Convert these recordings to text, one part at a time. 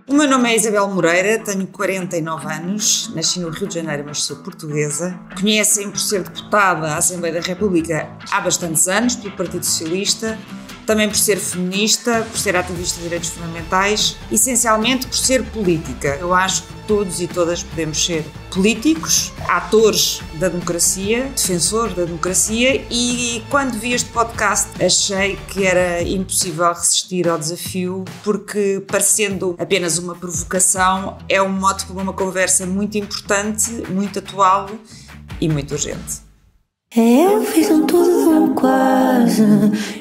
O meu nome é Isabel Moreira, tenho 49 anos, nasci no Rio de Janeiro, mas sou portuguesa. Conhecem-me por ser deputada à Assembleia da República há bastantes anos, pelo Partido Socialista, também por ser feminista, por ser ativista de direitos fundamentais, essencialmente por ser política. Eu acho que todos e todas podemos ser políticos, atores da democracia, defensores da democracia, e quando vi este podcast achei que era impossível resistir ao desafio, porque, parecendo apenas uma provocação, é um mote para uma conversa muito importante, muito atual e muito urgente. Eu fiz tudo quase,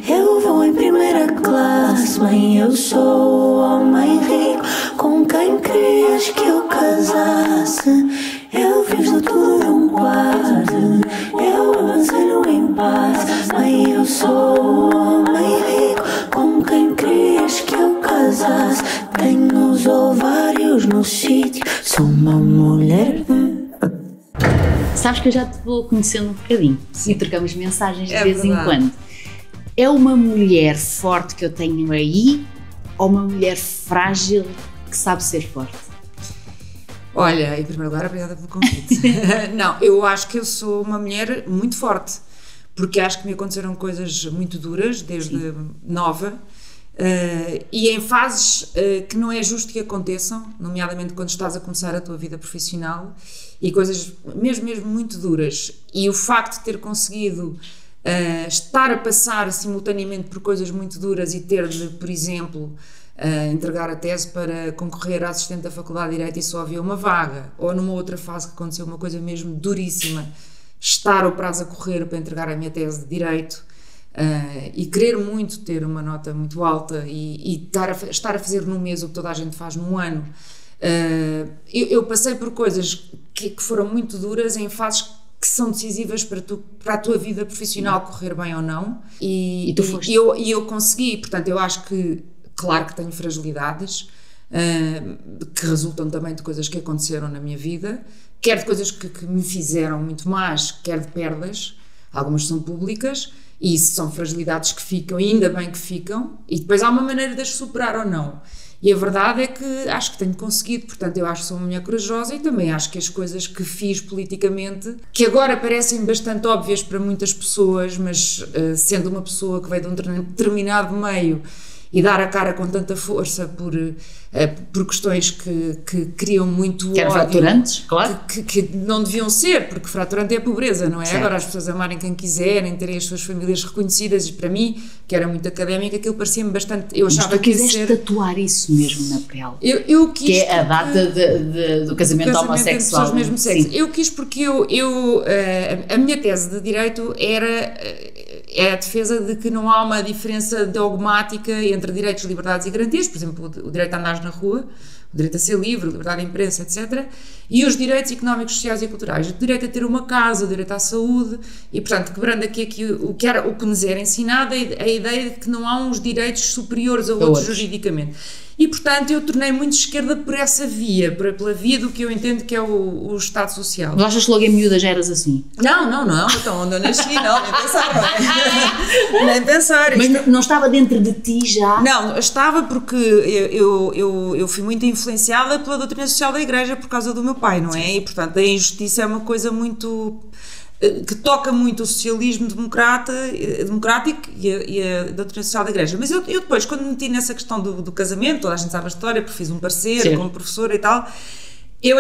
eu vou em primeira classe. Mãe, eu sou o homem rico com quem querias que eu casasse. Eu fiz tudo quase, eu avancei no impasse. Mãe, eu sou o homem rico com quem querias que eu casasse. Tenho os ovários no sítio, sou uma mulher. Sabes que eu já te vou conhecendo um bocadinho. Sim. E trocamos mensagens de vez verdade. em quando. É uma mulher forte que eu tenho aí ou uma mulher frágil que sabe ser forte? Olha, em primeiro lugar, obrigada pelo convite. Não, eu acho que eu sou uma mulher muito forte, porque acho que me aconteceram coisas muito duras desde nova. E em fases que não é justo que aconteçam, nomeadamente quando estás a começar a tua vida profissional, e coisas mesmo muito duras, e o facto de ter conseguido estar a passar simultaneamente por coisas muito duras e ter de, por exemplo, entregar a tese para concorrer a assistente da Faculdade de Direito e só havia uma vaga, ou numa outra fase que aconteceu uma coisa mesmo duríssima, estar o prazo a correr para entregar a minha tese de Direito. E querer muito ter uma nota muito alta e estar a fazer num mês o que toda a gente faz num ano. Eu passei por coisas que foram muito duras em fases que são decisivas para a tua vida profissional correr bem ou não, e tu foste. Eu consegui. Portanto, eu acho que, claro que tenho fragilidades que resultam também de coisas que aconteceram na minha vida, quer de coisas que me fizeram muito mais, quer de perdas. Algumas são públicas e são fragilidades que ficam, e ainda bem que ficam, e depois há uma maneira de as superar ou não. E a verdade é que acho que tenho conseguido. Portanto, eu acho que sou uma mulher corajosa, e também acho que as coisas que fiz politicamente, que agora parecem bastante óbvias para muitas pessoas, mas sendo uma pessoa que veio de um determinado meio e dar a cara com tanta força por questões que criam muito ódio. Que eram fraturantes, claro. Que não deviam ser, porque fraturante é a pobreza, não é? Certo. Agora as pessoas amarem quem quiserem, terem as suas famílias reconhecidas, e para mim, que era muito académica, aquilo parecia-me bastante... Eu achava mas tu quiseste ser... tatuar isso mesmo na pele. Eu quis, que é a data do casamento homossexual. Do mesmo sexo. Sim. Eu quis porque a minha tese de Direito é a defesa de que não há uma diferença dogmática entre direitos, liberdades e garantias, por exemplo, o direito a andar na rua, o direito a ser livre, a liberdade de imprensa, etc. E os direitos económicos, sociais e culturais, o direito a ter uma casa, o direito à saúde, e portanto, quebrando aqui o que nos era ensinado, a ideia de que não há uns direitos superiores a outros juridicamente. E, portanto, eu tornei muito de esquerda por essa via, pela via do que eu entendo que é o Estado Social. Mas achas que logo em miúda já eras assim? Não. Então, onde eu nasci, não, nem pensar. Nem pensar. Mas não estava dentro de ti já? Não, estava porque eu fui muito influenciada pela doutrina social da Igreja por causa do meu pai, não é? E, portanto, a injustiça é uma coisa muito... que toca muito o socialismo democrático e a doutrina social da Igreja. Mas eu depois, quando me meti nessa questão do casamento, toda a gente sabe a história, porque fiz um parceiro como professora e tal, eu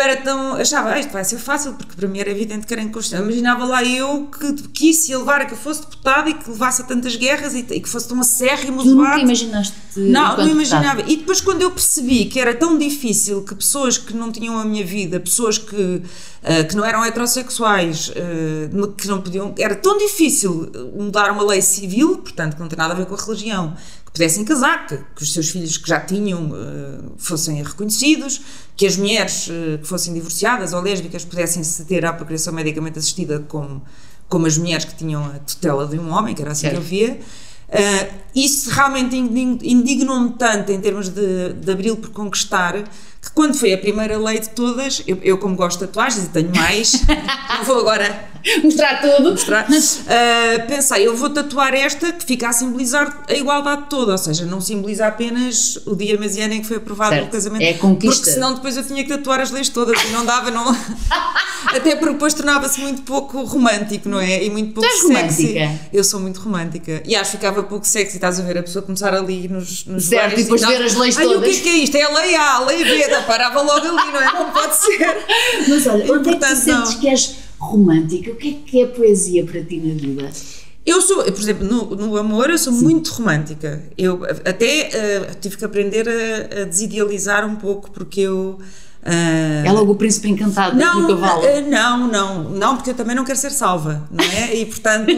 achava, isto vai ser fácil, porque para mim era evidente que era inconstitucional. Imaginava lá eu que isso ia levar a que eu fosse deputada e que levasse a tantas guerras e que fosse tão acérrimo o debate. Nunca imaginaste? Não imaginava. E depois, quando eu percebi que era tão difícil que pessoas que não tinham a minha vida, pessoas que não eram heterossexuais, que não podiam, era tão difícil mudar uma lei civil, portanto, que não tem nada a ver com a religião, pudessem casar, que os seus filhos que já tinham fossem reconhecidos, que as mulheres que fossem divorciadas ou lésbicas pudessem aceder à procriação medicamente assistida como as mulheres que tinham a tutela de um homem, que era assim que eu via. Isso realmente indignou-me tanto em termos de Abril por Conquistar, que quando foi a primeira lei de todas, eu como gosto de tatuagens e tenho mais, vou agora mostrar tudo. Pensei, eu vou tatuar esta que fica a simbolizar a igualdade toda, ou seja, não simboliza apenas o dia mesiano em que foi aprovado o casamento, é a conquista. Porque senão depois eu tinha que tatuar as leis todas e não dava, não. Até porque depois tornava-se muito pouco romântico, não é? E muito pouco sexy. Romântica? Eu sou muito romântica e acho que ficava pouco sexy, estás a ver a pessoa começar ali nos certo, e depois ver as leis todas. O que é isto? É a lei A, a lei B, parava logo ali, não é? Não pode ser. Mas olha, onde é que tu sentes que és romântica? O que é poesia para ti na vida? Eu sou, por exemplo, no amor eu sou muito romântica. Eu até tive que aprender a desidealizar um pouco, porque eu... é logo o príncipe encantado do cavalo? Não, porque eu também não quero ser salva, não é? E portanto...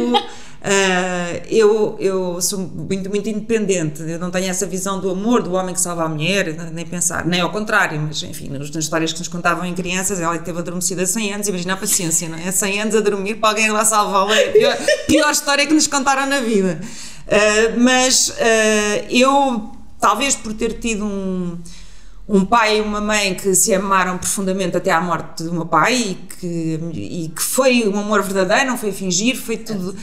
eu sou muito independente, eu não tenho essa visão do amor, do homem que salva a mulher, nem pensar, nem ao contrário, mas enfim, nas histórias que nos contavam em crianças, ela que teve adormecida há 100 anos, imagina a paciência, não é? 100 anos a dormir para alguém lá salvá-la, é a pior história que nos contaram na vida. Mas eu, talvez por ter tido um pai e uma mãe que se amaram profundamente até à morte do meu pai e que foi um amor verdadeiro, não foi fingir, foi tudo...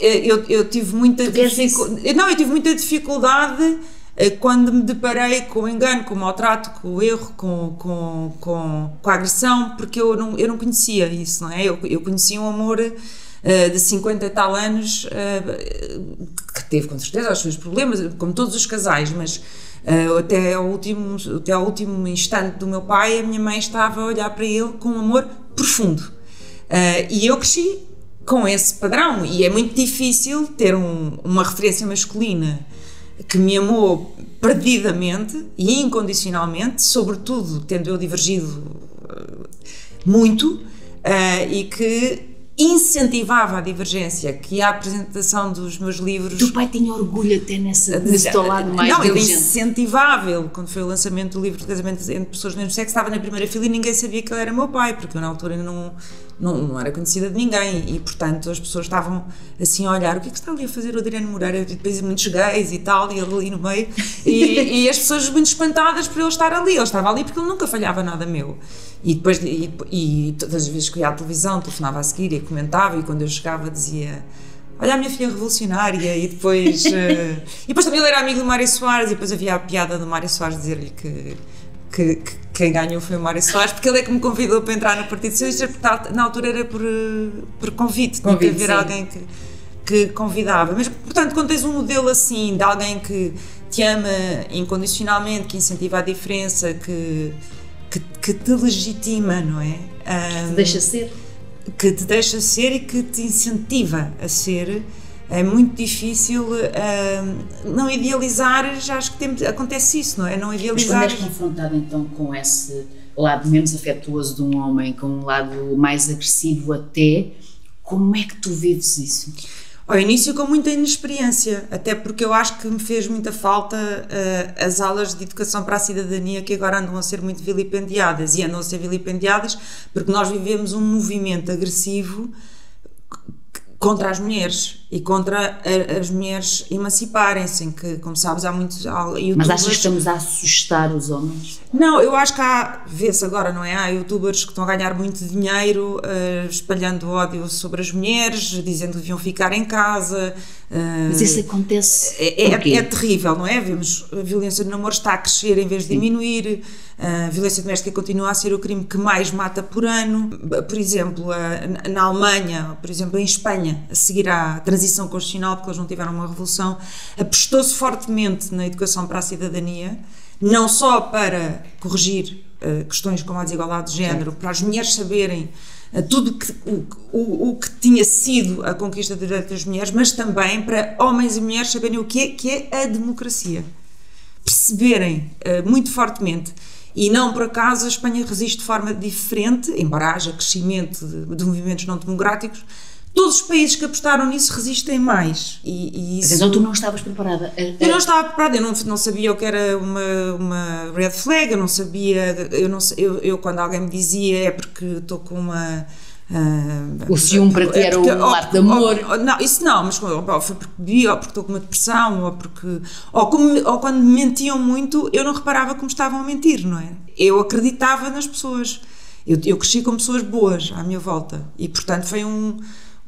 Eu tive muita dificuldade. Não, eu tive muita dificuldade quando me deparei com o engano, com o maltrato, com o erro, com a agressão, porque eu não conhecia isso, não é? Eu conhecia um amor de 50 e tal anos que teve com certeza os seus problemas, como todos os casais, mas até ao último instante do meu pai, a minha mãe estava a olhar para ele com um amor profundo. E eu cresci com esse padrão, e é muito difícil ter uma referência masculina que me amou perdidamente e incondicionalmente, sobretudo tendo eu divergido muito, e que incentivava a divergência, que a apresentação dos meus livros... O teu pai tinha orgulho até nesse teu lado mais não, diligente. Ele incentivava, ele, quando foi o lançamento do livro de casamento entre pessoas do mesmo sexo, estava na primeira fila e ninguém sabia que ele era meu pai, porque eu na altura não era conhecida de ninguém e portanto as pessoas estavam assim a olhar, o que é que está ali a fazer o Adriano Moreira, depois muitos gays e tal, e ele ali no meio e as pessoas muito espantadas por ele estar ali. Ele estava ali porque ele nunca falhava nada meu. E depois, e todas as vezes que eu ia à televisão, telefonava a seguir e comentava, e quando eu chegava dizia: olha a minha filha revolucionária, e depois também ele era amigo do Mário Soares, e depois havia a piada do Mário Soares dizer-lhe que quem ganhou foi o Mário Soares, porque ele é que me convidou para entrar no Partido Socialista, porque na altura era por convite, tinha que haver alguém que convidava. Mas, portanto, quando tens um modelo assim, de alguém que te ama incondicionalmente, que incentiva a diferença, que te legitima, não é? Que te deixa ser. Que te deixa ser e que te incentiva a ser. É muito difícil não idealizar, já acho que acontece isso, não é? Não idealizar. Mas quando és confrontada então com esse lado menos afetuoso de um homem, com um lado mais agressivo até, como é que tu vives isso? Ao início com muita inexperiência, até porque eu acho que me fez muita falta as aulas de educação para a cidadania, que agora andam a ser muito vilipendiadas, e andam a ser vilipendiadas porque nós vivemos um movimento agressivo contra as mulheres e contra as mulheres emanciparem-se, em que, como sabes, há muitos youtubers... Mas achas que estamos a assustar os homens? Não, eu acho que vê-se agora, não é? Há youtubers que estão a ganhar muito dinheiro espalhando ódio sobre as mulheres, dizendo que deviam ficar em casa. Mas isso acontece é terrível, não é? Vemos a violência no namoro está a crescer em vez de diminuir. A violência doméstica continua a ser o crime que mais mata por ano. Por exemplo, na Alemanha, por exemplo, em Espanha, a seguir à transição constitucional, porque eles não tiveram uma revolução, apostou-se fortemente na educação para a cidadania, não só para corrigir questões como a desigualdade de género, para as mulheres saberem tudo o que tinha sido a conquista do direito das mulheres, mas também para homens e mulheres saberem o que é a democracia, perceberem muito fortemente. E não por acaso a Espanha resiste de forma diferente, embora haja crescimento de movimentos não democráticos. Todos os países que apostaram nisso resistem mais. E isso... Então tu não estavas preparada? Eu não estava preparada, eu não sabia o que era uma red flag, eu não sabia, eu quando alguém me dizia é porque estou com uma O ciúme para ti era um ato de amor? Não, isso não, mas foi porque bebi, ou porque estou com uma depressão, ou quando me mentiam muito, eu não reparava como estavam a mentir, não é? Eu acreditava nas pessoas. Eu cresci com pessoas boas à minha volta e, portanto, foi um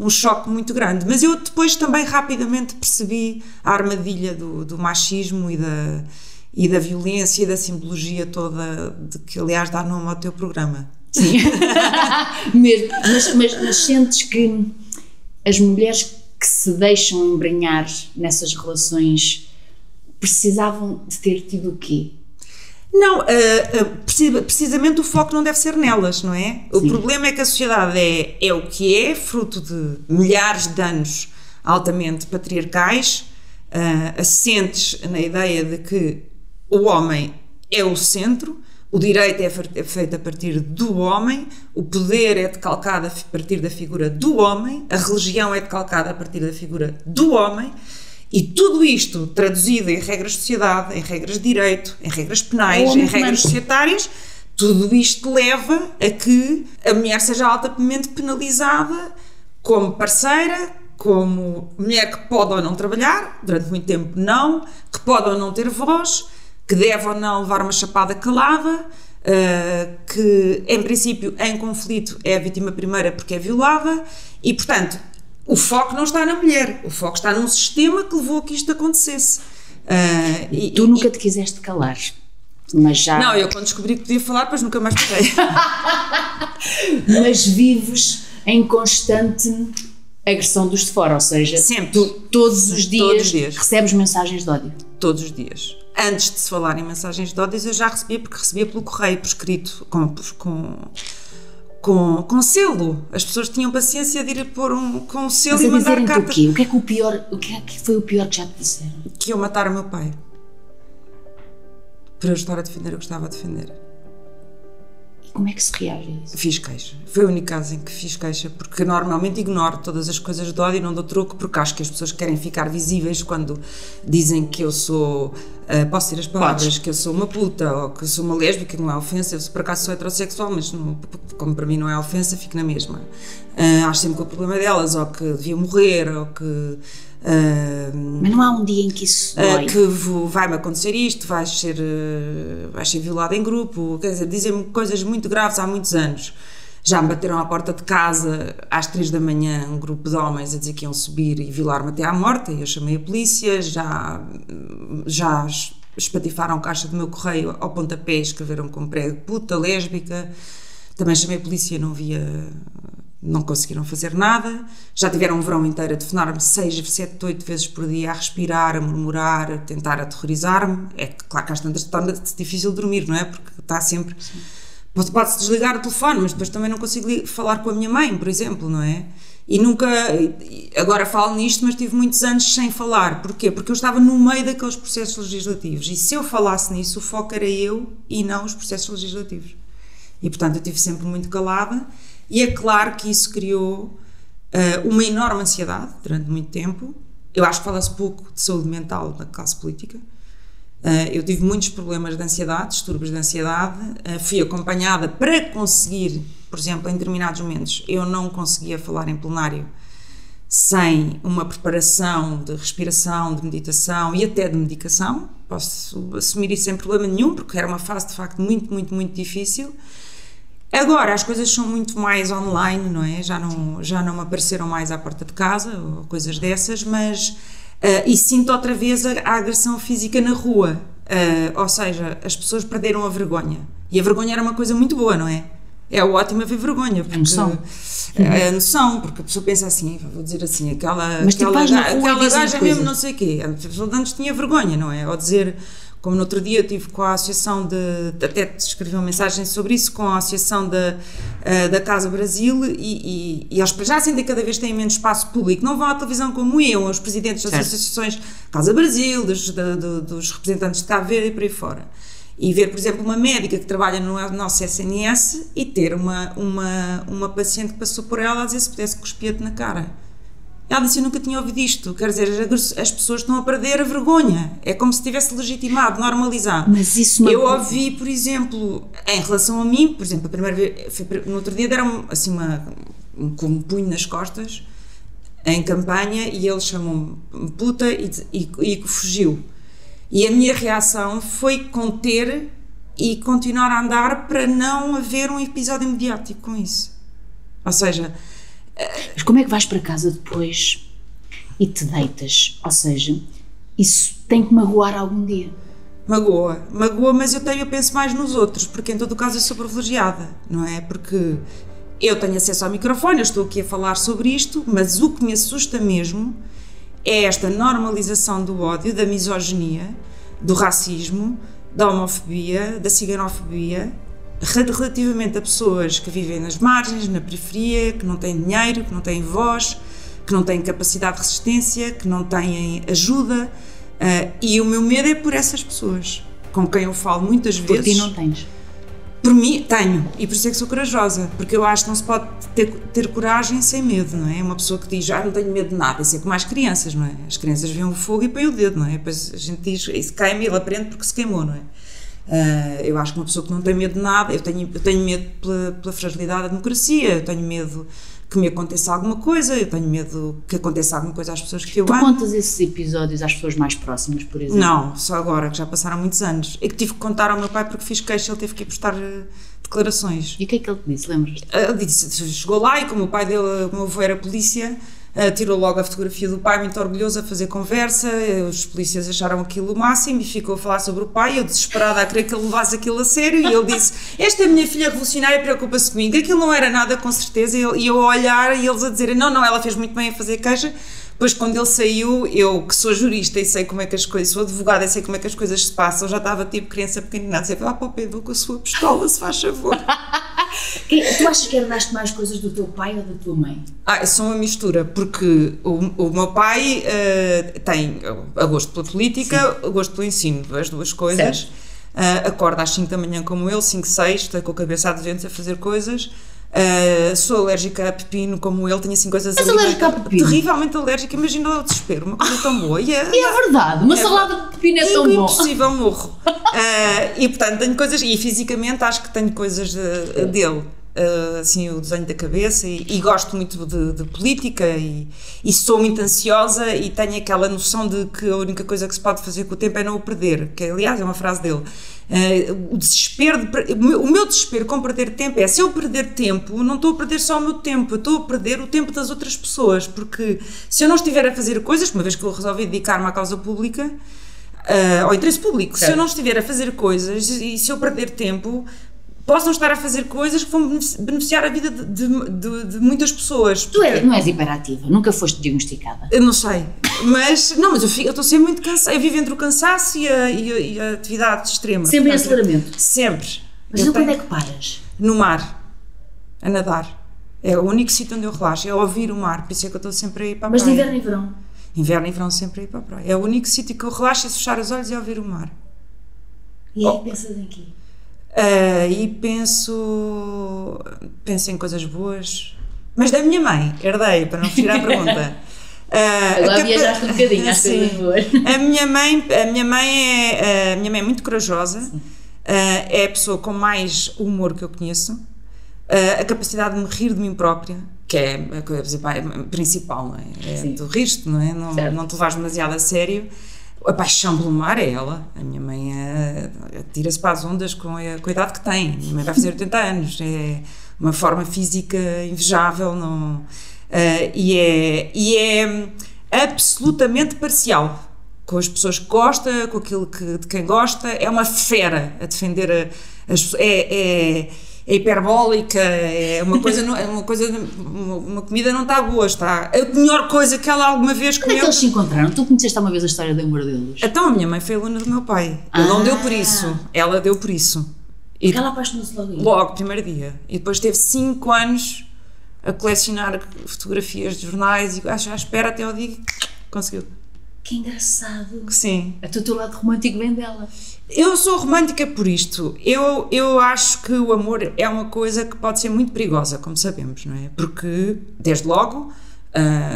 choque muito grande. Mas eu depois também rapidamente percebi a armadilha do machismo e da violência e da simbologia toda, de que, aliás, dá nome ao teu programa. Sim, mesmo. Mas sentes que as mulheres que se deixam embrenhar nessas relações precisavam de ter tido o quê? Não, precisamente o foco não deve ser nelas, não é? Sim. O problema é que a sociedade é o que é, fruto de milhares de anos altamente patriarcais, assentes na ideia de que o homem é o centro, o direito é feito a partir do homem, o poder é decalcado a partir da figura do homem, a religião é decalcada a partir da figura do homem. E tudo isto traduzido em regras de sociedade, em regras de direito, em regras penais, em regras societárias, tudo isto leva a que a mulher seja altamente penalizada como parceira, como mulher que pode ou não trabalhar, durante muito tempo não, que pode ou não ter voz, que deve ou não levar uma chapada calada, que em princípio em conflito é a vítima primeira porque é violada e, portanto, o foco não está na mulher, o foco está num sistema que levou a que isto acontecesse. Tu nunca te quiseste calar, mas já... Não, eu quando descobri que podia falar, depois nunca mais parei. Mas vives em constante agressão dos de fora, ou seja, sempre. Tu todos os dias recebes mensagens de ódio. Todos os dias. Antes de se falar em mensagens de ódio, eu já recebia, porque recebia pelo correio, por escrito, com selo. As pessoas tinham paciência de ir pôr com um selo. Mas e mandar cartas. O que é que foi o pior que já te disseram? Que eu matara o meu pai. Por eu estar a defender o que estava a defender. E como é que se reage a isso? Fiz queixa. Foi o único caso em que fiz queixa, porque normalmente ignoro todas as coisas de ódio e não dou troco, porque acho que as pessoas querem ficar visíveis quando dizem que eu sou, posso ter as palavras, que eu sou uma puta, ou que eu sou uma lésbica, não é ofensa, eu por acaso sou heterossexual, mas não, como para mim não é ofensa, fico na mesma. Acho sempre que o problema delas, ou que devia morrer, ou que... mas não há um dia em que isso dói? Que vai-me acontecer isto, vais ser violada em grupo, quer dizer, dizem-me coisas muito graves há muitos anos. Já me bateram à porta de casa às 3 da manhã um grupo de homens a dizer que iam subir e violar-me até à morte, e eu chamei a polícia. Já espatifaram caixa do meu correio ao pontapé, escreveram com prego puta, lésbica. Também chamei a polícia, não conseguiram fazer nada. Já tiveram um verão inteiro a telefonar-me 6, 7, 8 vezes por dia, a respirar, a murmurar, a tentar aterrorizar-me. É que, claro que às tantas torna-se difícil dormir, não é? Porque está sempre... Pode-se desligar o telefone, mas depois também não consigo falar com a minha mãe, por exemplo, não é? E nunca... Agora falo nisto, mas tive muitos anos sem falar. Porquê? Porque eu estava no meio daqueles processos legislativos. E se eu falasse nisso, o foco era eu e não os processos legislativos. E, portanto, eu estive sempre muito calada. E é claro que isso criou uma enorme ansiedade durante muito tempo. Eu acho que fala-se pouco de saúde mental na classe política. Eu tive muitos problemas de ansiedade, distúrbios de ansiedade. Fui acompanhada para conseguir, por exemplo, em determinados momentos, eu não conseguia falar em plenário sem uma preparação de respiração, de meditação e até de medicação. Posso assumir isso sem problema nenhum, porque era uma fase de facto muito, muito, muito difícil. Agora as coisas são muito mais online, não é? Já não me apareceram mais à porta de casa ou coisas dessas, mas e sinto outra vez a agressão física na rua, ou seja, as pessoas perderam a vergonha, e a vergonha era uma coisa muito boa, não é? É ótimo haver vergonha, porque a noção, porque a pessoa pensa assim, vou dizer assim, aquela gaja mesmo não sei o quê, a pessoa antes tinha vergonha, não é? Ou dizer... Como no outro dia eu estive com a associação até escrevi uma mensagem sobre isso, com a associação da Casa Brasil, e eles já sentem que cada vez têm menos espaço público, não vão à televisão como eu, os presidentes das associações Casa Brasil, dos representantes de Cabo Verde e por aí fora. E ver, por exemplo, uma médica que trabalha no nosso SNS e ter uma paciente que passou por ela a dizer se pudesse cuspir-te na cara. Ela disse, eu nunca tinha ouvido isto, quer dizer, as pessoas estão a perder a vergonha, é como se tivesse legitimado, normalizado. Mas isso eu ouvi, por exemplo, em relação a mim, por exemplo, a primeira vez, no outro dia deram assim com um punho nas costas em campanha e ele chamou-me puta e fugiu. E a minha reação foi conter e continuar a andar para não haver um episódio mediático com isso. Ou seja... Mas como é que vais para casa depois e te deitas? Ou seja, isso tem que magoar algum dia. Magoa, mas eu penso mais nos outros, porque em todo o caso eu sou privilegiada, não é? Porque eu tenho acesso ao microfone, eu estou aqui a falar sobre isto, mas o que me assusta mesmo é esta normalização do ódio, da misoginia, do racismo, da homofobia, da ciganofobia, relativamente a pessoas que vivem nas margens, na periferia, que não têm dinheiro, que não têm voz, que não têm capacidade de resistência, que não têm ajuda. E o meu medo é por essas pessoas, com quem eu falo muitas vezes. Por ti não tens? Por mim, tenho, e por isso é que sou corajosa, porque eu acho que não se pode ter coragem sem medo, não é? Uma pessoa que diz, não tenho medo de nada, isso é como as crianças, não é? As crianças veem o fogo e põem o dedo, não é? Depois a gente diz, isso cai-me, ele aprende porque se queimou, não é? Eu acho que uma pessoa que não tem medo de nada, eu tenho medo pela fragilidade da democracia, eu tenho medo que me aconteça alguma coisa, eu tenho medo que aconteça alguma coisa às pessoas que eu amo. Tu contas esses episódios às pessoas mais próximas, por exemplo? Não, só agora, que já passaram muitos anos. É que tive que contar ao meu pai porque fiz queixa, ele teve que ir prestar declarações. E o que é que ele te disse, lembras-te? Ele disse, chegou lá e como o pai dele, o meu avô era polícia, tirou logo a fotografia do pai, muito orgulhoso, a fazer conversa, os polícias acharam aquilo o máximo e ficou a falar sobre o pai, eu desesperada a querer que ele levasse aquilo a sério, e ele disse, esta é a minha filha revolucionária, preocupa-se comigo, aquilo não era nada com certeza, e eu a olhar e eles a dizerem, não, ela fez muito bem a fazer queixa. Depois quando ele saiu, eu que sou jurista e sei como é que as coisas, sou advogada e sei como é que as coisas se passam, já estava tipo criança pequenina a dizer, vá para o Pedro com a sua pistola, se faz favor. Tu achas que herdaste mais coisas do teu pai ou da tua mãe? São uma mistura, porque o meu pai tem a gosto pela política, a gosto pelo ensino, as duas coisas. Acorda às 5 da manhã como ele, 5, 6, estou com a cabeça a 200 a fazer coisas. Sou alérgica a pepino como ele, tenho assim coisas alérgica a pepino? Terrivelmente alérgica, imagina o desespero, uma coisa tão boa. E é verdade, uma salada de pepino é tão bom. Impossível, morro. E portanto tenho coisas, e fisicamente acho que tenho coisas dele. Assim, o desenho da cabeça e gosto muito de política e sou muito ansiosa e tenho aquela noção de que a única coisa que se pode fazer com o tempo é não o perder, que aliás é uma frase dele. O meu desespero com perder tempo é, se eu perder tempo, não estou a perder só o meu tempo, eu estou a perder o tempo das outras pessoas, porque se eu não estiver a fazer coisas, uma vez que eu resolvi dedicar-me à causa pública, ao interesse público, se eu não estiver a fazer coisas e se eu perder tempo, posso não estar a fazer coisas que vão beneficiar a vida de muitas pessoas. Tu não és hiperativa, nunca foste diagnosticada. Eu não sei, mas eu estou sempre muito cansada, eu vivo entre o cansaço e a atividade extrema. Sempre em aceleramento? Sempre. Mas quando é que paras? No mar, a nadar. É o único sítio onde eu relaxo, é ouvir o mar, por isso é que eu estou sempre a ir para a praia. Mas de inverno e verão? Inverno e verão sempre a ir para a praia. É o único sítio que eu relaxo, é fechar os olhos e ouvir o mar. E aí pensas em quê? E penso em coisas boas, mas da minha mãe, herdei, para não fugir à pergunta. Agora viajaste um bocadinho às coisas boas. A minha mãe é muito corajosa, é a pessoa com mais humor que eu conheço, a capacidade de me rir de mim própria, que é a coisa principal, não é? Tu rires-te, não é? Não te levares demasiado a sério. A paixão pelo mar é ela. A minha mãe tira-se para as ondas com a idade que tem. A minha mãe vai fazer 80 anos. É uma forma física invejável. E é absolutamente parcial. Com as pessoas que gosta, com aquilo de quem gosta. É uma fera a defender as pessoas. É hiperbólica, uma comida não está boa, está a melhor coisa que ela alguma vez comeu. Como é que eles se encontraram? Tu conheceste uma vez a história do amor deles? Então a minha mãe foi aluna do meu pai, ele não deu por isso, ela deu por isso. E ela apaixonou-se logo? Logo, primeiro dia, e depois teve 5 anos a colecionar fotografias de jornais e à espera até ao dia que conseguiu. Que engraçado. Sim. O teu lado romântico vem dela. Eu sou romântica por isto. Eu acho que o amor é uma coisa que pode ser muito perigosa, como sabemos, não é? Porque, desde logo...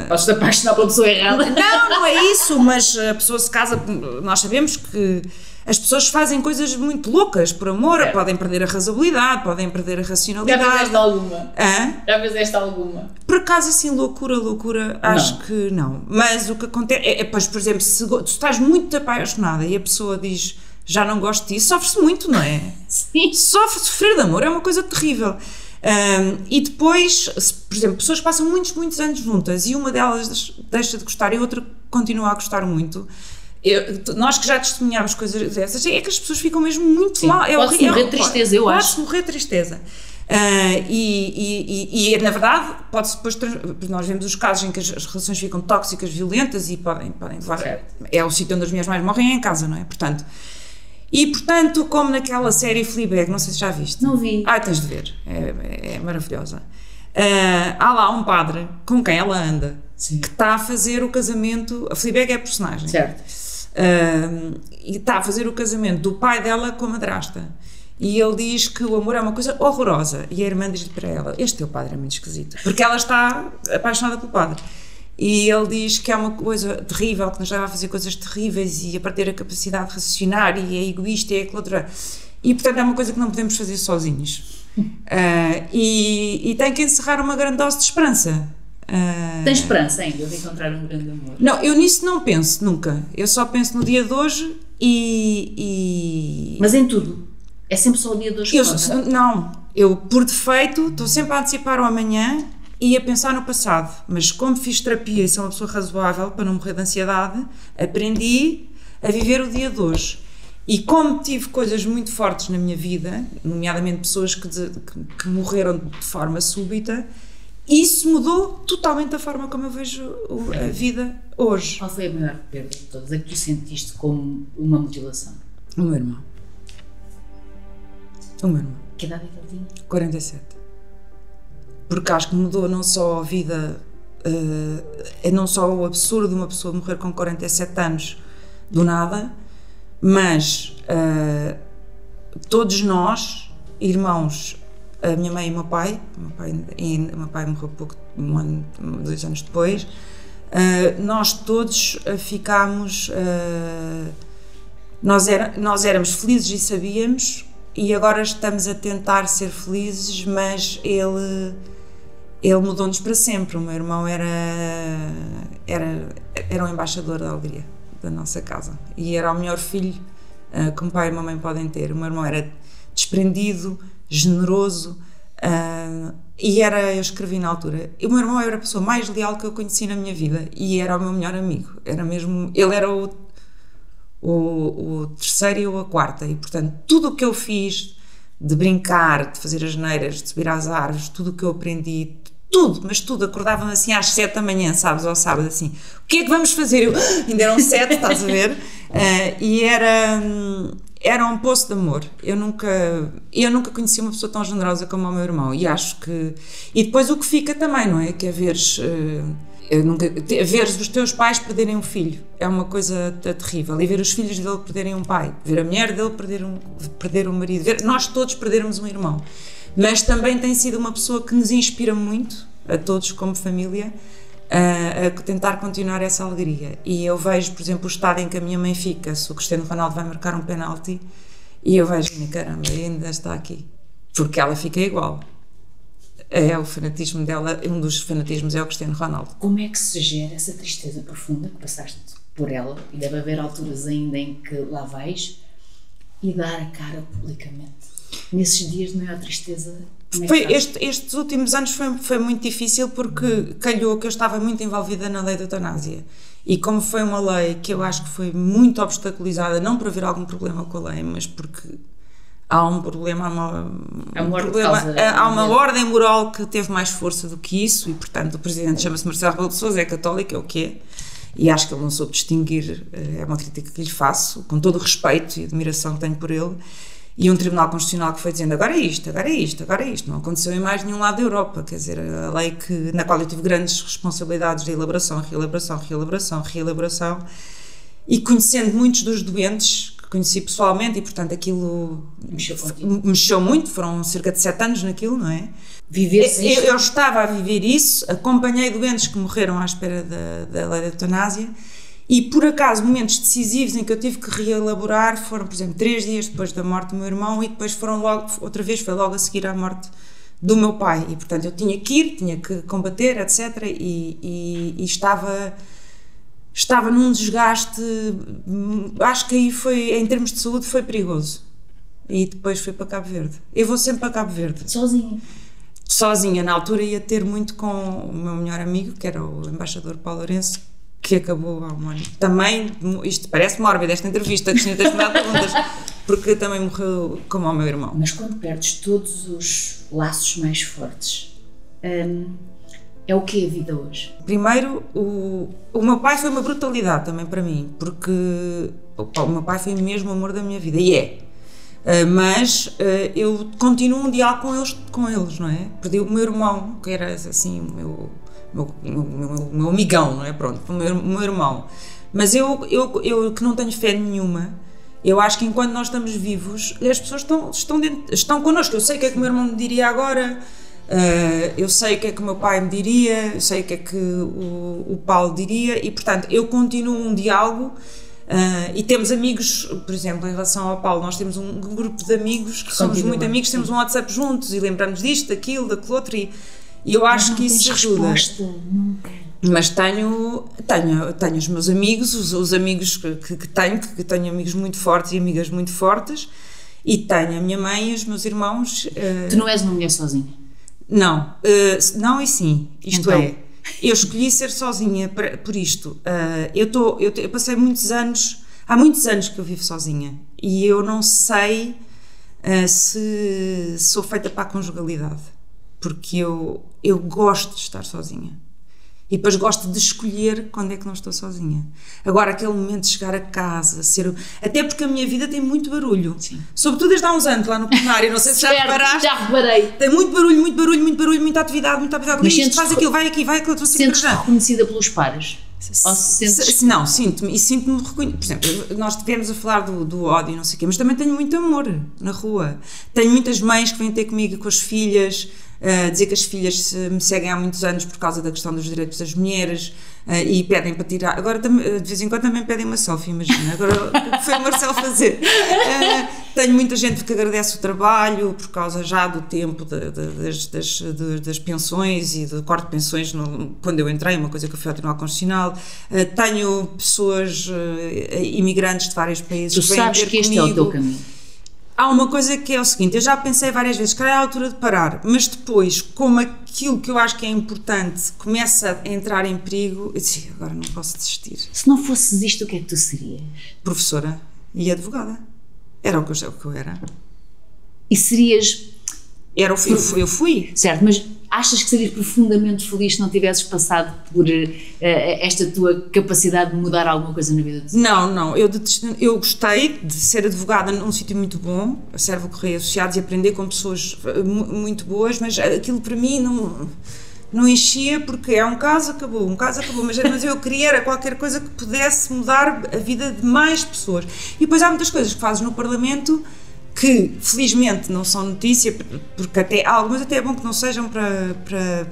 Podes-te apaixonar pela pessoa errada. Não é isso, mas a pessoa se casa... Nós sabemos que as pessoas fazem coisas muito loucas por amor, Certo. podem perder a razoabilidade, podem perder a Já racionalidade. fizeste alguma? Hã? Já fizeste alguma? Por acaso, assim, loucura, acho que não. Mas o que acontece pois, por exemplo, se tu estás muito apaixonada e a pessoa diz já não gosto disso, sofre-se muito, não é? Sim. Sofrer de amor é uma coisa terrível. E depois, por exemplo, pessoas que passam muitos anos juntas e uma delas deixa de gostar e a outra continua a gostar muito. Nós que já testemunhámos coisas dessas, é que as pessoas ficam mesmo muito mal. Pode-se morrer de tristeza, eu acho. Pode-se morrer de tristeza. E na verdade, pode-se depois. Nós vemos os casos em que as relações ficam tóxicas, violentas e podem levar. Certo. É o sítio onde as mulheres mais morrem, é em casa, não é? Portanto, como naquela série Fleabag, não sei se já viste. Não vi. Tens de ver, é maravilhosa. Há lá um padre com quem ela anda, Sim. que está a fazer o casamento. A Fleabag é a personagem. Certo. E está a fazer o casamento do pai dela com a madrasta. E ele diz que o amor é uma coisa horrorosa. E a irmã diz-lhe para ela: este teu padre é muito esquisito. Porque ela está apaixonada pelo padre. E ele diz que é uma coisa terrível, que nos leva a fazer coisas terríveis e a perder a capacidade de raciocinar e é egoísta e é aquilo outro. E portanto é uma coisa que não podemos fazer sozinhos. E tem que encerrar uma grande dose de esperança. Tem esperança ainda de encontrar um grande amor? Não, eu nisso não penso nunca. Eu só penso no dia de hoje Mas em tudo? É sempre só o dia de hoje que conta? Não, eu por defeito estou sempre a antecipar o amanhã e a pensar no passado, mas como fiz terapia e sou uma pessoa razoável para não morrer de ansiedade, aprendi a viver o dia de hoje. E como tive coisas muito fortes na minha vida, nomeadamente pessoas que morreram de forma súbita, isso mudou totalmente a forma como eu vejo a vida hoje. Qual foi a maior perda de todas? A que tu sentiste como uma mutilação? O meu irmão. Que idade é que ele tinha? 47. Porque acho que mudou não só a vida, não só o absurdo de uma pessoa morrer com 47 anos do nada, mas todos nós, irmãos, a minha mãe e o meu pai morreu pouco, 2 anos depois, nós todos ficámos, nós éramos felizes e sabíamos, e agora estamos a tentar ser felizes, mas ele mudou-nos para sempre. O meu irmão era um embaixador da alegria da nossa casa e era o melhor filho que um pai e uma mãe podem ter. O meu irmão era desprendido, generoso, e eu escrevi na altura, o meu irmão era a pessoa mais leal que eu conheci na minha vida e era o meu melhor amigo, ele era o terceiro e eu a quarta, e portanto tudo o que eu fiz de brincar, de fazer as neiras, de subir às árvores, tudo o que eu aprendi, mas tudo, acordava-me assim às 7 da manhã, sabes, ao sábado, assim, o que é que vamos fazer? Ainda eram 7, estás a ver? E era um poço de amor. Eu nunca conheci uma pessoa tão generosa como o meu irmão, e acho que... E depois o que fica também, não é? Que é veres os teus pais perderem um filho, é uma coisa terrível, e ver os filhos dele perderem um pai, ver a mulher dele perder um marido, ver nós todos perdermos um irmão. Mas também tem sido uma pessoa que nos inspira muito, a todos como família, a tentar continuar essa alegria. E eu vejo, por exemplo, o estado em que a minha mãe fica, se o Cristiano Ronaldo vai marcar um penalti, e eu vejo, caramba, ainda está aqui, porque ela fica igual. O fanatismo dela, um dos fanatismos é o Cristiano Ronaldo. Como é que se gera essa tristeza profunda que passaste por ela, e deve haver alturas ainda em que lá vais, e dar a cara publicamente? Nesses dias de maior tristeza, estes últimos anos foi muito difícil, porque calhou que eu estava muito envolvida na lei da eutanásia, e como foi uma lei que eu acho que foi muito obstaculizada, não por haver algum problema com a lei, mas porque há um problema, há uma ordem moral que teve mais força do que isso, e portanto o presidente chama-se Marcelo Rebelo de Sousa, é católico, é o que é, e acho que ele não soube distinguir, é uma crítica que lhe faço, com todo o respeito e admiração que tenho por ele. E um Tribunal Constitucional que foi dizendo agora é isto, não aconteceu em mais nenhum lado da Europa, quer dizer, a lei na qual eu tive grandes responsabilidades de elaboração, e conhecendo muitos dos doentes, que conheci pessoalmente, e portanto aquilo mexeu muito, foram cerca de 7 anos naquilo, não é? Eu estava a viver isso, acompanhei doentes que morreram à espera da lei da eutanásia, E por acaso, momentos decisivos em que eu tive que reelaborar foram, por exemplo, 3 dias depois da morte do meu irmão e depois foram logo, outra vez, foi logo a seguir à morte do meu pai. E portanto eu tinha que ir, tinha que combater, etc. E estava num desgaste, acho que aí foi, em termos de saúde, foi perigoso. E depois fui para Cabo Verde. Eu vou sempre para Cabo Verde. Sozinha, na altura ia ter muito com o meu melhor amigo, que era o embaixador Paulo Lourenço, que acabou há um ano. Também, isto parece mórbido, esta entrevista, que tinha de dar perguntas, porque também morreu como o meu irmão. Mas quando perdes todos os laços mais fortes, é o que é a vida hoje? Primeiro, o meu pai foi uma brutalidade também para mim, porque o meu pai foi mesmo o amor da minha vida, e é. Mas eu continuo um diálogo com eles, não é? Perdi o meu irmão, que era assim o meu amigão, não é? Pronto, o meu irmão. Mas eu que não tenho fé nenhuma, eu acho que enquanto nós estamos vivos, as pessoas estão connosco. Eu sei o que é que o meu irmão me diria agora, eu sei o que é que o meu pai me diria, eu sei o que é que o Paulo diria, e portanto eu continuo um diálogo. E temos amigos, por exemplo, em relação ao Paulo, nós temos um grupo de amigos que somos muito amigos, temos um WhatsApp juntos e lembramos disto, daquilo, daquele outro, e eu acho que isso ajuda. Nunca. Mas tenho os meus amigos, os amigos que tenho amigos muito fortes e amigas muito fortes, e tenho a minha mãe e os meus irmãos. Tu não és uma mulher sozinha? Não, não e sim, isto então. é. Eu escolhi ser sozinha por isto. Eu passei muitos anos, há muitos anos que eu vivo sozinha, e eu não sei se sou feita para a conjugalidade, porque eu gosto de estar sozinha. E depois gosto de escolher quando é que não estou sozinha. Agora, aquele momento de chegar a casa, até porque a minha vida tem muito barulho. Sim. Sobretudo desde há uns anos, lá no plenário, não sei se já reparaste. Já reparei. Tem muito barulho, muita atividade. Mas isto faz aquilo, vai aqui, vai aquilo. Sentes-te reconhecida pelos pares? Não, sinto-me reconhecida. Por exemplo, nós estivemos a falar do ódio, não sei o quê, mas também tenho muito amor na rua. Tenho muitas mães que vêm ter comigo com as filhas, dizer que as filhas me seguem há muitos anos por causa da questão dos direitos das mulheres, e pedem para tirar. Agora, de vez em quando, também pedem uma selfie, imagina. Agora, o que foi o Marcelo fazer? Tenho muita gente que agradece o trabalho por causa já do tempo das pensões e do corte de pensões quando eu entrei, uma coisa que eu fui ao Tribunal Constitucional. Tenho pessoas, imigrantes de vários países. Tu sabes que este é o teu caminho. Há uma coisa que é o seguinte, eu já pensei várias vezes que era a altura de parar, mas depois, como aquilo que eu acho que é importante começa a entrar em perigo, eu disse, agora não posso desistir. Se não fosses isto, o que é que tu serias? Professora e advogada. Era o que eu era. E serias... Eu fui. Certo, mas achas que serias profundamente feliz se não tivesses passado por esta tua capacidade de mudar alguma coisa na vida de ti? Não, eu gostei de ser advogada num sítio muito bom, a Servo Correia Associados, e aprender com pessoas muito boas, mas aquilo para mim não enchia, porque um caso acabou, mas eu queria era qualquer coisa que pudesse mudar a vida de mais pessoas. E depois há muitas coisas que fazes no Parlamento que felizmente não são notícia, porque algumas até é bom que não sejam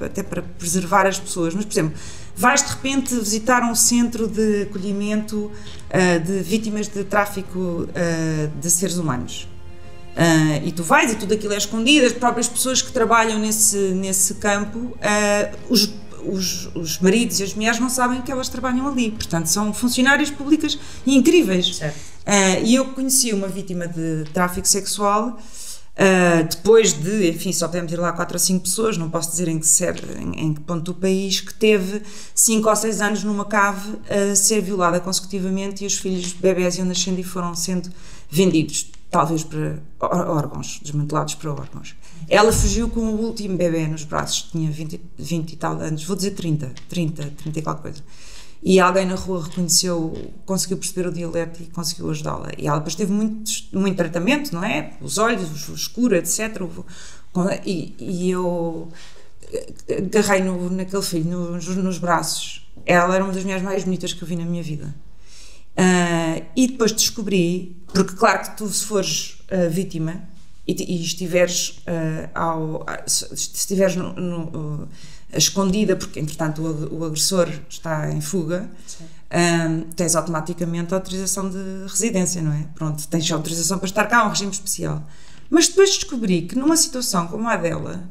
até para preservar as pessoas, mas por exemplo, vais de repente visitar um centro de acolhimento de vítimas de tráfico de seres humanos, e tu vais e tudo aquilo é escondido, as próprias pessoas que trabalham nesse campo, os maridos e as mulheres não sabem que elas trabalham ali, portanto são funcionárias públicas incríveis. Certo. E eu conheci uma vítima de tráfico sexual, depois de, enfim, só podemos ir lá 4 ou 5 pessoas, não posso dizer em que ponto do país, que teve 5 ou 6 anos numa cave a ser violada consecutivamente, e os filhos bebés iam nascendo e foram sendo vendidos, talvez para órgãos, desmantelados para órgãos. Ela fugiu com o último bebê nos braços, tinha 20 e tal anos, vou dizer 30 e qualquer coisa. E alguém na rua reconheceu, conseguiu perceber o dialeto e conseguiu ajudá-la. E ela depois teve muito tratamento, não é? Os olhos, o escuro, etc. E eu agarrei naquele filho, nos braços. Ela era uma das mulheres mais bonitas que eu vi na minha vida. E depois descobri, porque claro que tu, se fores vítima, e estiveres, se estiveres escondida, porque entretanto o agressor está em fuga, tens automaticamente a autorização de residência, não é? Pronto, tens autorização para estar cá, um regime especial. Mas depois descobri que numa situação como a dela,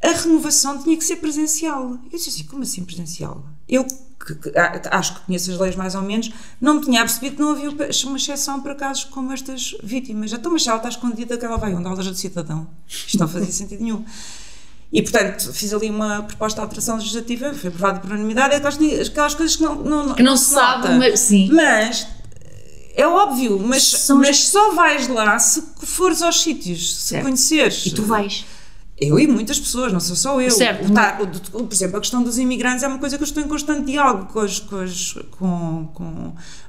a renovação tinha que ser presencial. Eu disse assim, como assim presencial? Eu, que acho que conheço as leis mais ou menos, não me tinha percebido que não havia uma exceção para casos como estas vítimas. Então, mas se ela está escondida, que ela vai onde? Aulas do cidadão. Isto não fazia sentido nenhum. E, portanto, fiz ali uma proposta de alteração legislativa, foi aprovada por unanimidade, aquelas coisas que não se sabe, mas sim. Mas é óbvio, mas só vais lá se fores aos sítios, se conheceres. E tu vais. Eu e muitas pessoas, não sou só eu. Certo. Por exemplo, a questão dos imigrantes é uma coisa que eu estou em constante diálogo com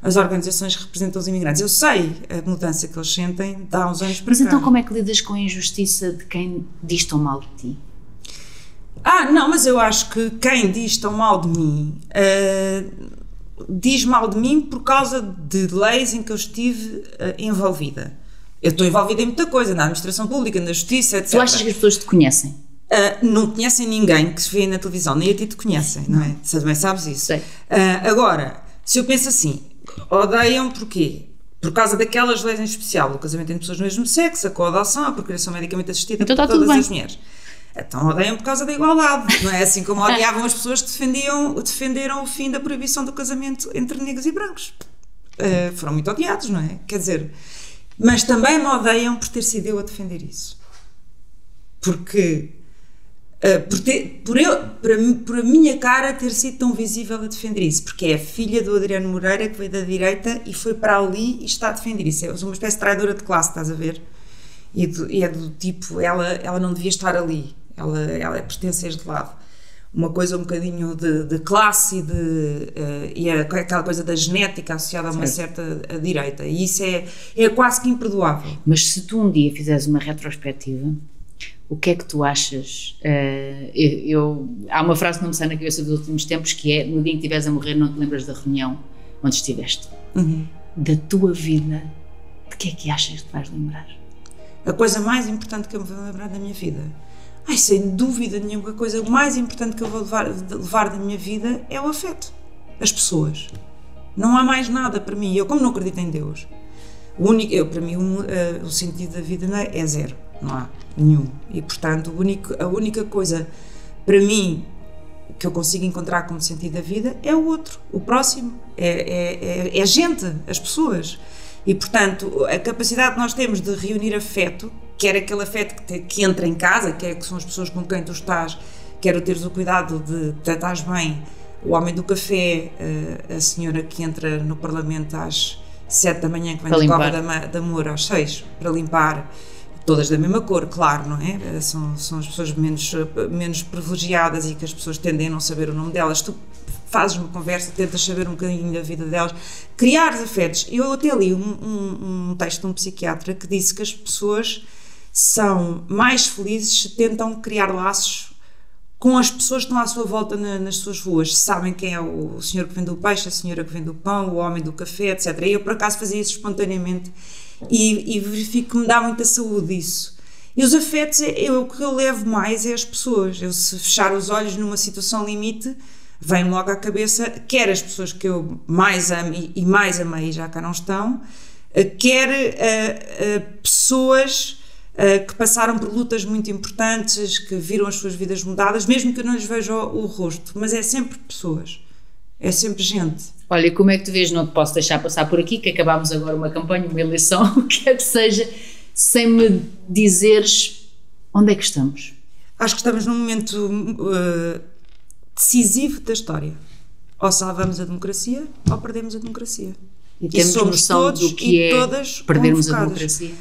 as organizações que representam os imigrantes. Eu sei a mudança que eles sentem de há uns anos para cá. Mas então como é que lidas com a injustiça de quem diz tão mal de ti? Não, mas eu acho que quem diz tão mal de mim diz mal de mim por causa de leis em que eu estive envolvida. Eu estou envolvida em muita coisa, na administração pública, na justiça, etc. Tu achas que as pessoas te conhecem? Não conhecem ninguém que se vê na televisão, nem a ti te conhecem, não é? Também sabes isso. Sei. Agora, se eu penso assim, odeiam porquê? Por causa daquelas leis em especial, o casamento entre pessoas do mesmo sexo, a coadoção, a procriação medicamente assistida então por todas as mulheres. Então odeiam por causa da igualdade, não é? Assim como odiavam as pessoas que defenderam o fim da proibição do casamento entre negros e brancos. Foram muito odiados, não é? Quer dizer, mas também me odeiam por ter sido eu a defender isso. Porque por a minha cara ter sido tão visível a defender isso, porque é a filha do Adriano Moreira que veio da direita e foi para ali e está a defender isso. É uma espécie de traidora de classe, estás a ver? E é do tipo, ela não devia estar ali, ela pertence a este lado. Uma coisa um bocadinho de classe e aquela coisa da genética associada a uma certa direita, e isso é quase que imperdoável. Mas se tu um dia fizeres uma retrospectiva, o que é que tu achas? Há uma frase que não me sai na cabeça dos últimos tempos, que é: no dia em que estiveres a morrer não te lembras da reunião onde estiveste. Da tua vida, de que é que achas que te vais lembrar? A coisa mais importante que eu me vou lembrar da minha vida, sem dúvida nenhuma, a coisa mais importante que eu vou levar da minha vida é o afeto, as pessoas. Não há mais nada para mim. Eu, como não acredito em Deus, para mim o sentido da vida é zero, não há nenhum. E portanto a única coisa para mim que eu consigo encontrar como sentido da vida é o outro, o próximo, é a gente, as pessoas. E portanto a capacidade que nós temos de reunir afeto, quer aquele afeto que entra em casa, quer que são as pessoas com quem tu estás, quer teres o cuidado de tratares bem o homem do café, a senhora que entra no Parlamento às 7 da manhã, que vem da Cova de Amor às 6 para limpar, todas da mesma cor, claro, não é? São as pessoas menos privilegiadas e que as pessoas tendem a não saber o nome delas. Tu fazes uma conversa, tentas saber um bocadinho da vida delas, criar afetos. Eu até li um texto de um psiquiatra que disse que as pessoas são mais felizes se tentam criar laços com as pessoas que estão à sua volta nas suas ruas. Sabem quem é o senhor que vende o peixe, a senhora que vende o pão, o homem do café, etc. E eu, por acaso, fazia isso espontaneamente e verifico que me dá muita saúde isso. E os afetos, o que eu levo mais é as pessoas. Eu, se fechar os olhos numa situação limite, vem logo à cabeça, quer as pessoas que eu mais amo e mais amei e já cá não estão, quer pessoas que passaram por lutas muito importantes, que viram as suas vidas mudadas, mesmo que eu não lhes veja o rosto, mas é sempre pessoas, é sempre gente. Olha, como é que tu vês, não te posso deixar passar por aqui, que acabámos agora uma campanha, uma eleição, o que é que seja, sem me dizeres onde é que estamos. Acho que estamos num momento decisivo da história. Ou salvamos a democracia ou perdemos a democracia. E temos noção do que é perdermos a democracia?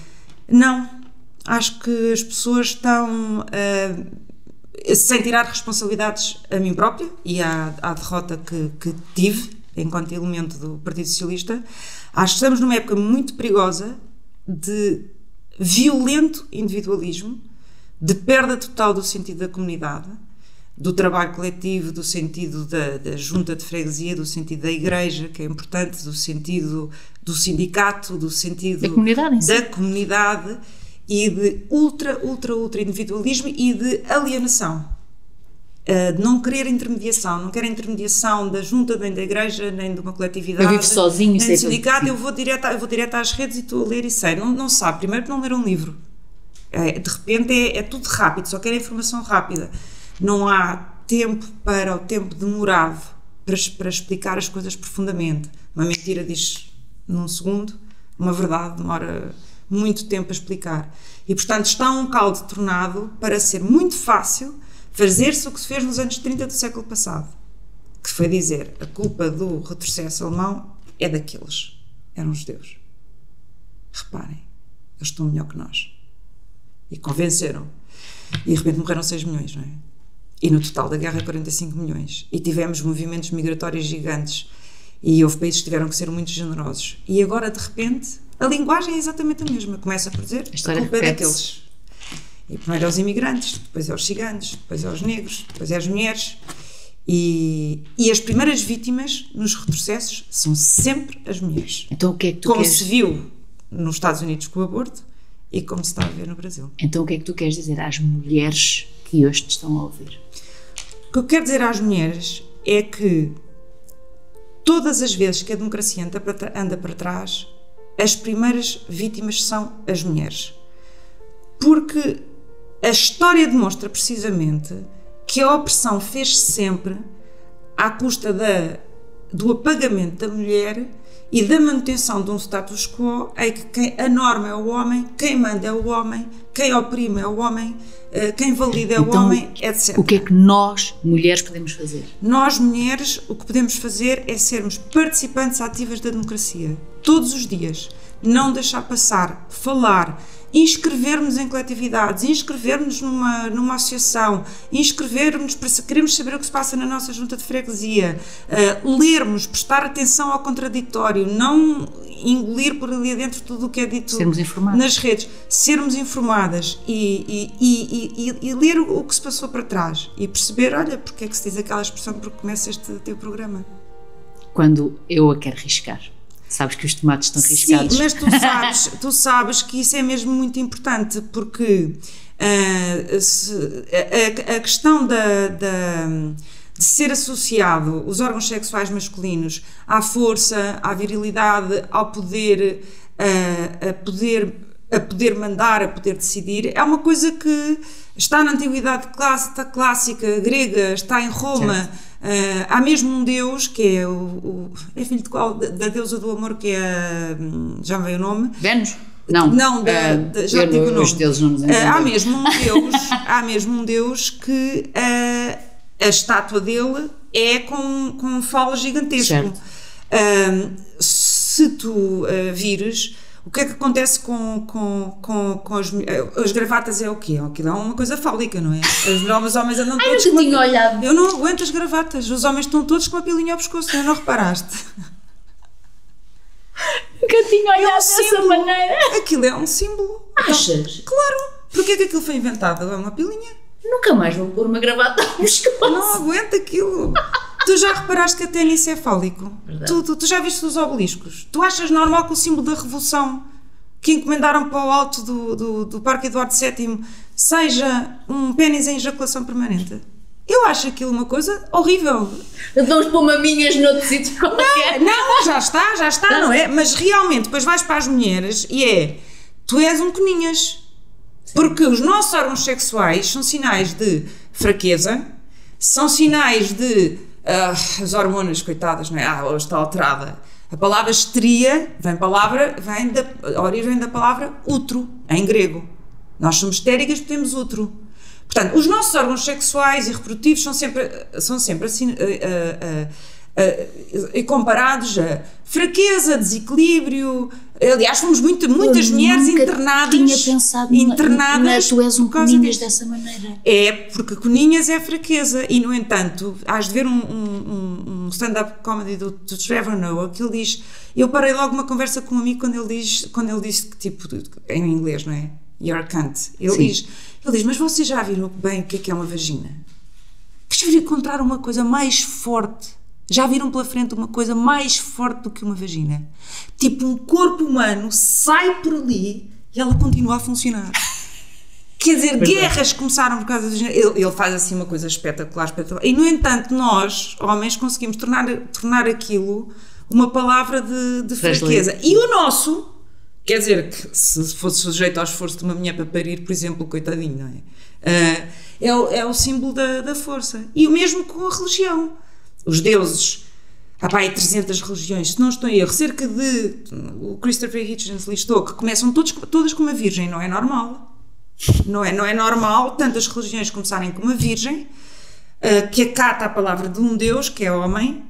Não. Acho que as pessoas estão, sem tirar responsabilidades a mim própria e à derrota que tive enquanto elemento do Partido Socialista, acho que estamos numa época muito perigosa de violento individualismo, de perda total do sentido da comunidade, do trabalho coletivo, do sentido da junta de freguesia, do sentido da igreja, que é importante, do sentido do sindicato, do sentido da comunidade em si. Da comunidade. e de ultra individualismo e de alienação. De não querer intermediação, não quer intermediação da junta, nem da igreja, nem de uma coletividade. Eu vivo sozinho, nem do sindicato, eu vou direto às redes e estou a ler e sei. Não sabe, primeiro não ler um livro. De repente é tudo rápido, só quer informação rápida. Não há tempo para o tempo demorado para explicar as coisas profundamente. Uma mentira diz num segundo, uma verdade demora muito tempo a explicar. E, portanto, está um caldo tornado para ser muito fácil fazer-se o que se fez nos anos 30 do século passado, que foi dizer, a culpa do retrocesso alemão é daqueles. Eram judeus. Reparem, eles estão melhor que nós. E convenceram. E de repente morreram 6 milhões, não é? E no total da guerra 45 milhões. E tivemos movimentos migratórios gigantes. E houve países que tiveram que ser muito generosos. E agora, de repente, a linguagem é exatamente a mesma. Começa por dizer, a culpa é daqueles. E primeiro aos imigrantes, depois aos ciganos, depois aos negros, depois às mulheres. E as primeiras vítimas nos retrocessos são sempre as mulheres. Então o que é que tu como queres... se viu nos Estados Unidos com o aborto e como se está a ver no Brasil. Então o que é que tu queres dizer às mulheres que hoje te estão a ouvir? O que eu quero dizer às mulheres é que todas as vezes que a democracia anda para trás, as primeiras vítimas são as mulheres. Porque a história demonstra precisamente que a opressão fez-se sempre à custa do apagamento da mulher e da manutenção de um status quo em que a norma é o homem, quem manda é o homem, quem oprime é o homem, quem valida é o homem, etc. O que é que nós, mulheres, podemos fazer? Nós, mulheres, o que podemos fazer é sermos participantes ativas da democracia, todos os dias. Não deixar passar, falar, inscrevermos em coletividades, inscrevermos numa associação, inscrevermos para se queremos saber o que se passa na nossa junta de freguesia, lermos, prestar atenção ao contraditório, não engolir por ali adentro tudo o que é dito nas redes, sermos informadas e ler o que se passou para trás e perceber, olha, porque é que se diz aquela expressão porque começa este teu programa. Quando eu a quero riscar. Sabes que os tomates estão riscados. Sim, mas tu sabes que isso é mesmo muito importante, porque a questão de ser associado os órgãos sexuais masculinos à força, à virilidade, ao poder, a poder mandar, a poder decidir, é uma coisa que está na antiguidade clássica grega, está em Roma. Há mesmo um deus que é filho de qual? Da deusa do amor, que é já me veio o nome? Vênus? Não, já digo o nome. Os deuses não nos entendem. Há mesmo um deus que a estátua dele é com um falo gigantesco. Se tu vires, o que é que acontece com as gravatas? É o quê? Aquilo é uma coisa fálica, não é? Os homens andam todos eu tinha olhado. Eu não aguento as gravatas. Os homens estão todos com a pilinha ao pescoço, não reparaste? Nunca tinha olhado dessa maneira. Aquilo é um símbolo. Achas? Então, claro. Porquê que aquilo foi inventado? É uma pilinha. Nunca mais vou pôr uma gravata ao pescoço. Não aguento aquilo. Tu já reparaste que até nisso é fálico? Tu já viste os obeliscos? Tu achas normal que o símbolo da Revolução que encomendaram para o alto do Parque Eduardo VII seja um pênis em ejaculação permanente? Eu acho aquilo uma coisa horrível. Vamos pôr maminhas noutro sítio qualquer. Não, já está, não é? Mas realmente, depois vais para as mulheres e tu és um coninhas. Porque os nossos órgãos sexuais são sinais de fraqueza, são sinais de as hormonas, coitadas, não é? Hoje está alterada. A palavra histeria a origem vem da palavra útero, em grego. Nós somos histéricas porque temos útero. Portanto, os nossos órgãos sexuais e reprodutivos são sempre assim, comparados a fraqueza, desequilíbrio. Aliás, fomos muitas mulheres internadas. Tinha pensado mas tu és um coninhas dessa maneira. É, porque coninhas é fraqueza. E, no entanto, has de ver um stand-up comedy do Trevor Noah que ele diz. Eu parei logo uma conversa com um amigo quando ele diz que, tipo, em inglês, não é? You're a cunt. Ele diz, mas vocês já viram bem o que é uma vagina? Queres vir encontrar uma coisa mais forte? Já viram pela frente uma coisa mais forte do que uma vagina? Tipo, um corpo humano sai por ali e ela continua a funcionar. Quer dizer, guerras começaram por causa do género. Ele faz assim uma coisa espetacular. E, no entanto, nós, homens, conseguimos tornar aquilo uma palavra de fraqueza. E o nosso, quer dizer, que se fosse sujeito ao esforço de uma mulher para parir, por exemplo, coitadinho, não é? É o símbolo da força. E o mesmo com a religião. Os deuses. Há 300 religiões, se não estou em erro, cerca de. O Christopher Hitchens listou que começam todas com uma virgem, não é normal. Não é normal tantas religiões começarem com uma virgem que acata a palavra de um Deus, que é homem,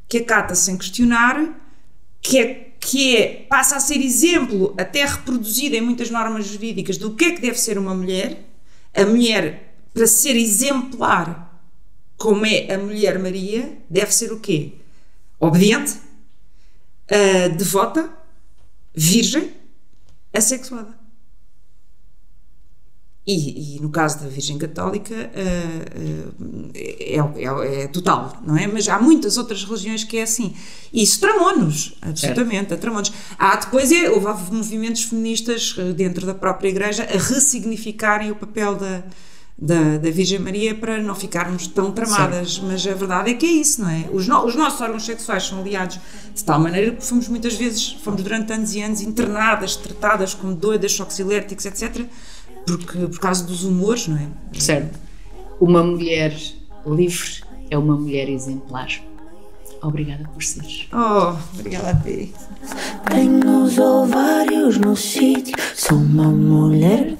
que acata sem questionar, passa a ser exemplo, até reproduzido em muitas normas jurídicas, do que é que deve ser uma mulher. A mulher, para ser exemplar, como é a Mulher Maria, deve ser o quê? Obediente, devota, virgem, assexuada. E no caso da Virgem Católica é total, não é? Mas há muitas outras religiões que é assim. E isso tramou-nos, absolutamente, tramou-nos. Depois houve movimentos feministas dentro da própria Igreja a ressignificarem o papel da Virgem Maria para não ficarmos tão tramadas. Certo. Mas a verdade é que é isso, não é? Os nossos órgãos sexuais são aliados de tal maneira que fomos durante anos e anos internadas, tratadas como doidas, choques elétricos, etc., por causa dos humores, não é? Certo. Uma mulher livre é uma mulher exemplar. Obrigada por seres. Obrigada a ti. Tenho os ovários no sítio, sou uma mulher